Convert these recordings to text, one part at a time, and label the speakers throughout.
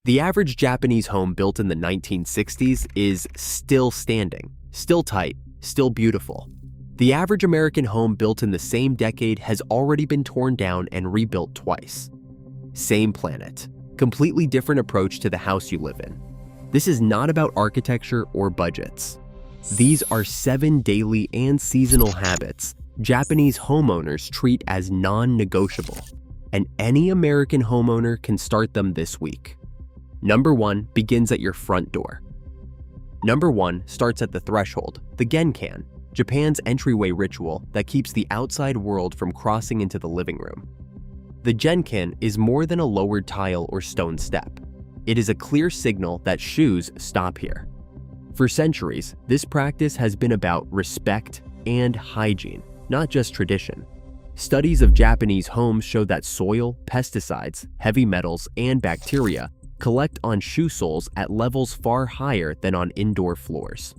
Speaker 1: The average Japanese home built in the 1960s is still standing, still tight, still beautiful. The average American home built in the same decade has already been torn down and rebuilt twice. Same planet, completely different approach to the house you live in. This is not about architecture or budgets. These are 7 daily and seasonal habits Japanese homeowners treat as non-negotiable, and any American homeowner can start them this week. Number 1 begins at your front door. Number 1 starts at the threshold, the genkan, Japan's entryway ritual that keeps the outside world from crossing into the living room. The genkan is more than a lowered tile or stone step. It is a clear signal that shoes stop here. For centuries, this practice has been about respect and hygiene, not just tradition. Studies of Japanese homes show that soil, pesticides, heavy metals, and bacteria collect on shoe soles at levels far higher than on indoor floors.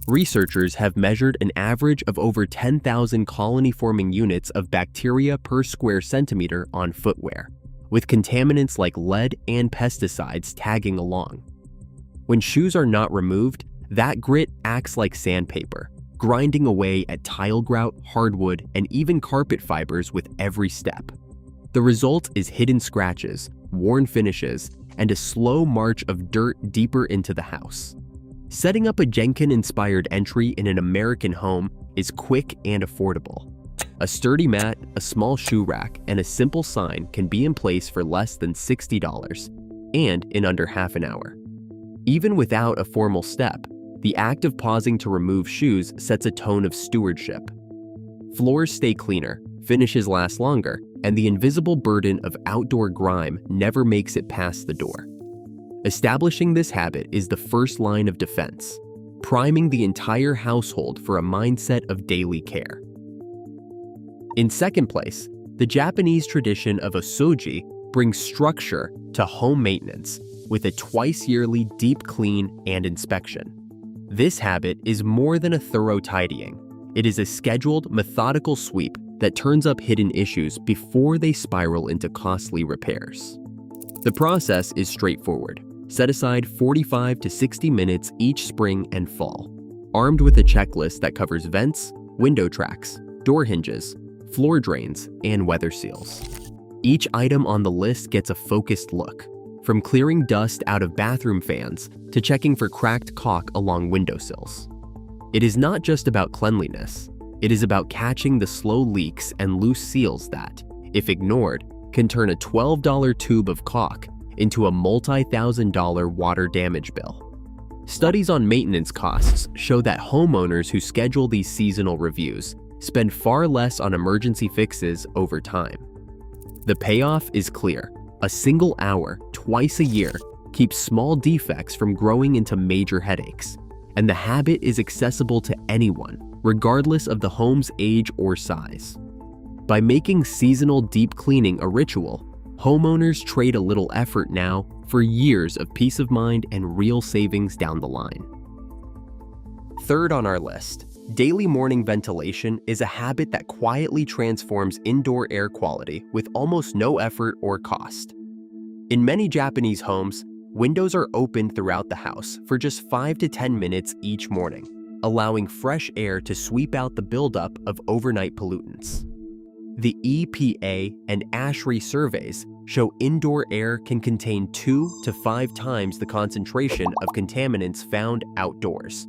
Speaker 1: Researchers have measured an average of over 10,000 colony-forming units of bacteria per square centimeter on footwear, with contaminants like lead and pesticides tagging along. When shoes are not removed, that grit acts like sandpaper, grinding away at tile grout, hardwood, and even carpet fibers with every step. The result is hidden scratches, worn finishes, and a slow march of dirt deeper into the house. Setting up a genkan-inspired entry in an American home is quick and affordable. A sturdy mat, a small shoe rack, and a simple sign can be in place for less than $60 and in under half an hour. Even without a formal step, the act of pausing to remove shoes sets a tone of stewardship. Floors stay cleaner, finishes last longer, and the invisible burden of outdoor grime never makes it past the door. Establishing this habit is the first line of defense, priming the entire household for a mindset of daily care. In second place, the Japanese tradition of osoji brings structure to home maintenance with a twice-yearly deep clean and inspection. This habit is more than a thorough tidying. It is a scheduled, methodical sweep that turns up hidden issues before they spiral into costly repairs. The process is straightforward. Set aside 45 to 60 minutes each spring and fall, armed with a checklist that covers vents, window tracks, door hinges, floor drains, and weather seals. Each item on the list gets a focused look, from clearing dust out of bathroom fans to checking for cracked caulk along windowsills. It is not just about cleanliness, it is about catching the slow leaks and loose seals that, if ignored, can turn a $12 tube of caulk into a multi-$1,000 water damage bill. Studies on maintenance costs show that homeowners who schedule these seasonal reviews spend far less on emergency fixes over time. The payoff is clear. A single hour, twice a year, keeps small defects from growing into major headaches, and the habit is accessible to anyone, regardless of the home's age or size. By making seasonal deep cleaning a ritual, homeowners trade a little effort now for years of peace of mind and real savings down the line. Third on our list, daily morning ventilation is a habit that quietly transforms indoor air quality with almost no effort or cost. In many Japanese homes, windows are open throughout the house for just 5 to 10 minutes each morning, allowing fresh air to sweep out the buildup of overnight pollutants. The EPA and ASHRAE surveys show indoor air can contain 2 to 5 times the concentration of contaminants found outdoors,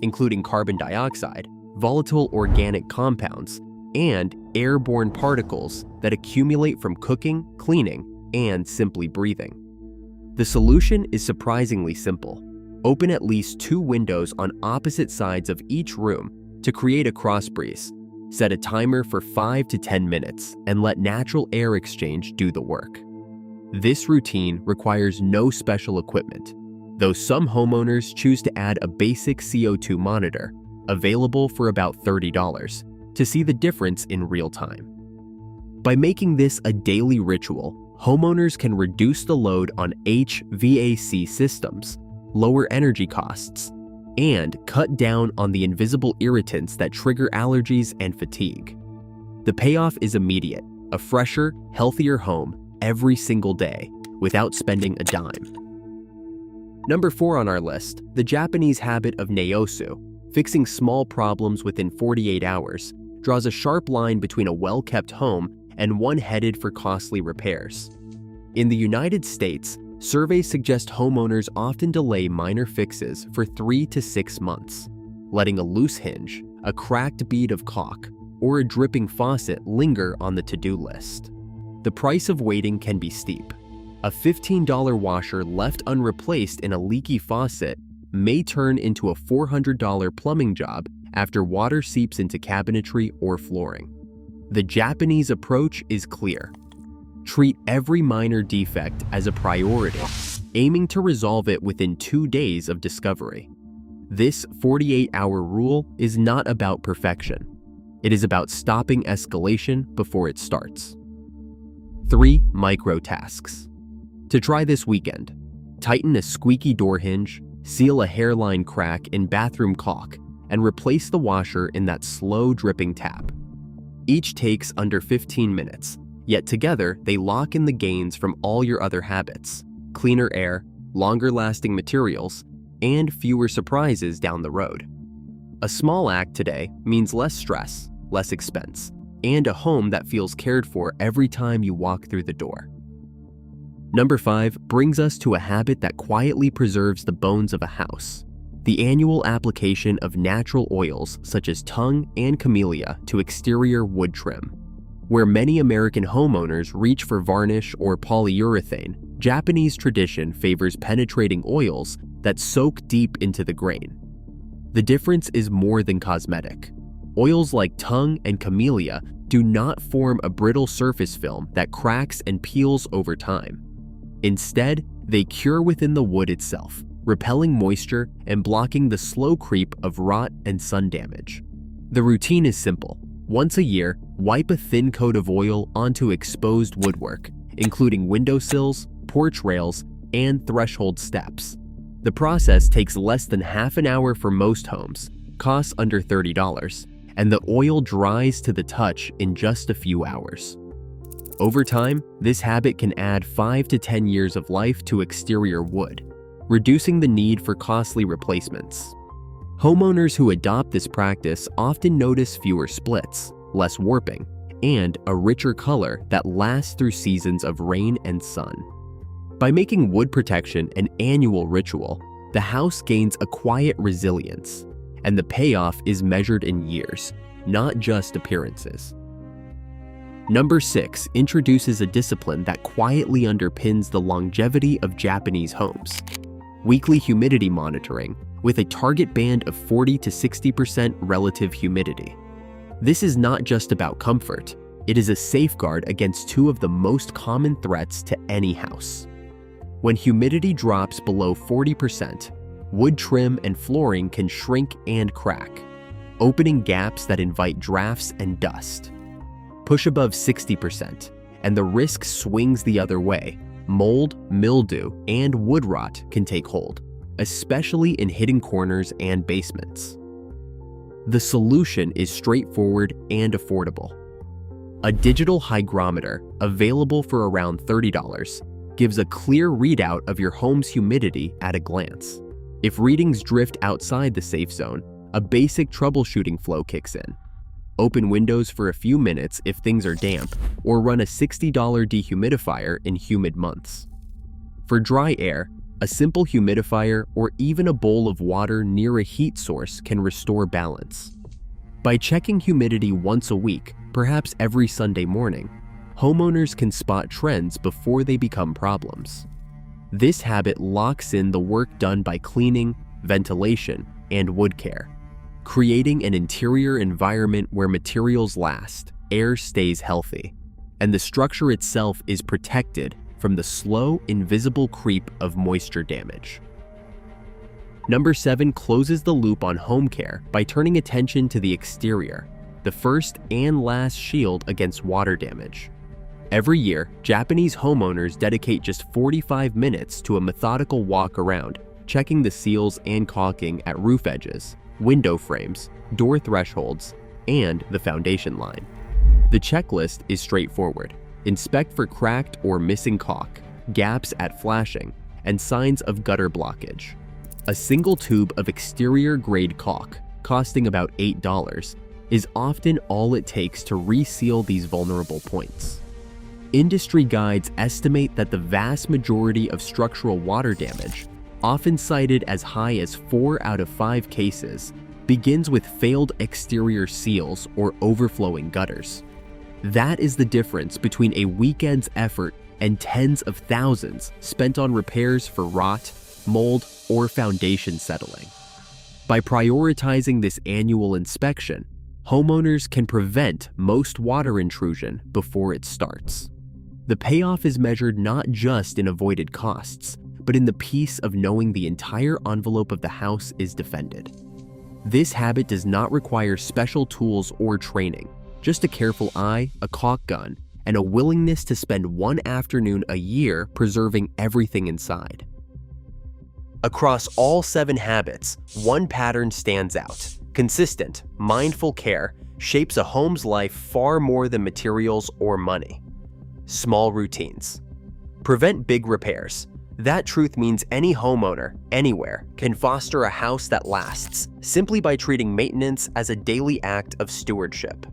Speaker 1: including carbon dioxide, volatile organic compounds, and airborne particles that accumulate from cooking, cleaning, and simply breathing. The solution is surprisingly simple. Open at least 2 windows on opposite sides of each room to create a cross breeze. Set a timer for 5 to 10 minutes and let natural air exchange do the work. This routine requires no special equipment, though some homeowners choose to add a basic CO2 monitor, available for about $30, to see the difference in real time. By making this a daily ritual, homeowners can reduce the load on HVAC systems, lower energy costs, and cut down on the invisible irritants that trigger allergies and fatigue. The payoff is immediate, a fresher, healthier home every single day, without spending a dime. Number 4 on our list, the Japanese habit of naosu, fixing small problems within 48 hours, draws a sharp line between a well-kept home and one headed for costly repairs. In the United States, surveys suggest homeowners often delay minor fixes for 3 to 6 months, letting a loose hinge, a cracked bead of caulk, or a dripping faucet linger on the to-do list. The price of waiting can be steep. A $15 washer left unreplaced in a leaky faucet may turn into a $400 plumbing job after water seeps into cabinetry or flooring. The Japanese approach is clear. Treat every minor defect as a priority, aiming to resolve it within 2 days of discovery. This 48-hour rule is not about perfection. It is about stopping escalation before it starts. 3 micro tasks. To try this weekend, tighten a squeaky door hinge, seal a hairline crack in bathroom caulk, and replace the washer in that slow dripping tap. Each takes under 15 minutes, yet together they lock in the gains from all your other habits: cleaner air, longer-lasting materials, and fewer surprises down the road. A small act today means less stress, less expense, and a home that feels cared for every time you walk through the door. Number 5 brings us to a habit that quietly preserves the bones of a house: the annual application of natural oils such as tung and camellia to exterior wood trim. Where many American homeowners reach for varnish or polyurethane, Japanese tradition favors penetrating oils that soak deep into the grain. The difference is more than cosmetic. Oils like tung and camellia do not form a brittle surface film that cracks and peels over time. Instead, they cure within the wood itself, repelling moisture and blocking the slow creep of rot and sun damage. The routine is simple. Once a year, wipe a thin coat of oil onto exposed woodwork, including windowsills, porch rails, and threshold steps. The process takes less than half an hour for most homes, costs under $30, and the oil dries to the touch in just a few hours. Over time, this habit can add 5 to 10 years of life to exterior wood, reducing the need for costly replacements. Homeowners who adopt this practice often notice fewer splits, less warping, and a richer color that lasts through seasons of rain and sun. By making wood protection an annual ritual, the house gains a quiet resilience, and the payoff is measured in years, not just appearances. Number 6 introduces a discipline that quietly underpins the longevity of Japanese homes: weekly humidity monitoring with a target band of 40 to 60% relative humidity. This is not just about comfort, it is a safeguard against 2 of the most common threats to any house. When humidity drops below 40%, wood trim and flooring can shrink and crack, opening gaps that invite drafts and dust. Push above 60%, and the risk swings the other way. Mold, mildew, and wood rot can take hold, especially in hidden corners and basements. The solution is straightforward and affordable. A digital hygrometer, available for around $30, gives a clear readout of your home's humidity at a glance. If readings drift outside the safe zone, a basic troubleshooting flow kicks in. Open windows for a few minutes if things are damp, or run a $60 dehumidifier in humid months. For dry air, a simple humidifier or even a bowl of water near a heat source can restore balance. By checking humidity once a week, perhaps every Sunday morning, homeowners can spot trends before they become problems. This habit locks in the work done by cleaning, ventilation, and wood care, creating an interior environment where materials last, air stays healthy, and the structure itself is protected from the slow, invisible creep of moisture damage. Number 7 closes the loop on home care by turning attention to the exterior, the first and last shield against water damage. Every year, Japanese homeowners dedicate just 45 minutes to a methodical walk around, checking the seals and caulking at roof edges, window frames, door thresholds, and the foundation line. The checklist is straightforward. Inspect for cracked or missing caulk, gaps at flashing, and signs of gutter blockage. A single tube of exterior-grade caulk, costing about $8, is often all it takes to reseal these vulnerable points. Industry guides estimate that the vast majority of structural water damage, often cited as high as 4 out of 5 cases, begins with failed exterior seals or overflowing gutters. That is the difference between a weekend's effort and tens of thousands spent on repairs for rot, mold, or foundation settling. By prioritizing this annual inspection, homeowners can prevent most water intrusion before it starts. The payoff is measured not just in avoided costs, but in the peace of knowing the entire envelope of the house is defended. This habit does not require special tools or training, just a careful eye, a caulk gun, and a willingness to spend one afternoon a year preserving everything inside. Across all 7 habits, one pattern stands out. Consistent, mindful care shapes a home's life far more than materials or money. Small routines. Prevent big repairs. That truth means any homeowner, anywhere, can foster a house that lasts, simply by treating maintenance as a daily act of stewardship.